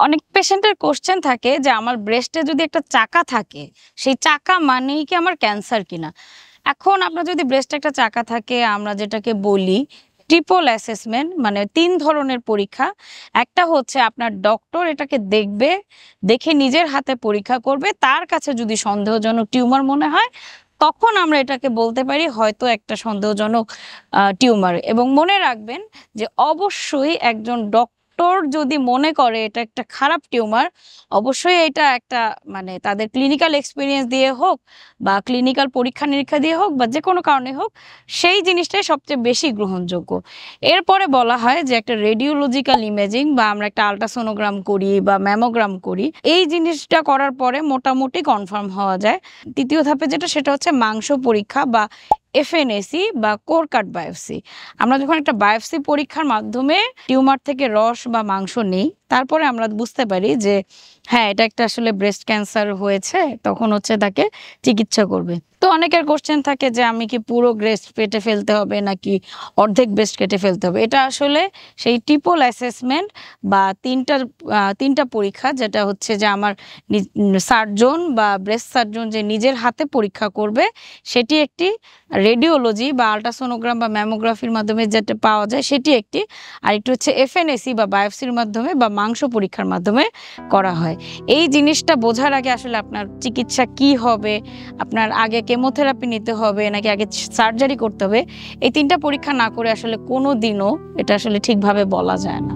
অনেক পেশেন্টের কোশ্চেন থাকে যে আমার ব্রেস্টে যদি একটা চাকা থাকে, সেই চাকা মানেই কি আমার ক্যান্সার কিনা। এখন আপনার যদি ব্রেস্টে একটা চাকা থাকে, আমরা যেটাকে বলি ট্রিপল অ্যাসেসমেন্ট, মানে 3 ধরনের পরীক্ষা। একটা হচ্ছে আপনার ডক্টর এটাকে দেখবে, দেখে নিজের হাতে পরীক্ষা করবে, তার কাছে যদি সন্দেহজনক টিউমার মনে হয় তখন আমরা এটাকে বলতে পারি হয়তো একটা সন্দেহজনক টিউমার। এবং মনে রাখবেন যে অবশ্যই একজন ডক্টর যদি মনে করে এটা একটা খারাপ টিউমার, অবশ্যই এটা একটা মানে তাদের ক্লিনিক্যাল এক্সপিরিয়েন্স দিয়ে হোক বা ক্লিনিক্যাল পরীক্ষা নিরীক্ষা দিয়ে হোক বা যে কোনো কারণে হোক, সেই জিনিসটাই সবচেয়ে বেশি গ্রহণযোগ্য। এরপরে বলা হয় যে একটা রেডিওলজিক্যাল ইমেজিং বা আমরা একটা আল্ট্রাসোনোগ্রাম করি বা ম্যামোগ্রাম করি, এই জিনিসটা করার পরে মোটামুটি কনফার্ম হওয়া যায়। তৃতীয় ধাপে যেটা, সেটা হচ্ছে মাংস পরীক্ষা বা এফএনএসি বা কোর কাট বায়োপসি। আমরা যখন একটা বায়োপসি পরীক্ষার মাধ্যমে টিউমার থেকে রস বা মাংস নেই, তারপরে আমরা বুঝতে পারি যে হ্যাঁ এটা একটা আসলে ব্রেস্ট ক্যান্সার হয়েছে, তখন হচ্ছে তাকে চিকিৎসা করবে। তো অনেকের কোশ্চেন থাকে যে আমি কি পুরো ব্রেস্ট কেটে ফেলতে হবে নাকি অর্ধেক ব্রেস্ট কেটে ফেলতে হবে। এটা আসলে সেই ট্রিপল অ্যাসেসমেন্ট বা তিনটা পরীক্ষা, যেটা হচ্ছে যে আমার সার্জন বা ব্রেস্ট সার্জন যে নিজের হাতে পরীক্ষা করবে, সেটি একটি। রেডিওলজি বা আল্ট্রাসোনোগ্রাম বা ম্যামোগ্রাফির মাধ্যমে যেটা পাওয়া যায় সেটি একটি। আর একটু হচ্ছে এফএনএসি বা বায়োপসির মাধ্যমে বা মাংস পরীক্ষার মাধ্যমে করা হয়। এই জিনিসটা বোঝার আগে আসলে আপনার চিকিৎসা কি হবে, আপনার আগে কেমোথেরাপি নিতে হবে নাকি আগে সার্জারি করতে হবে, এই 3টা পরীক্ষা না করে আসলে কোনো দিনও এটা আসলে ঠিকভাবে বলা যায় না।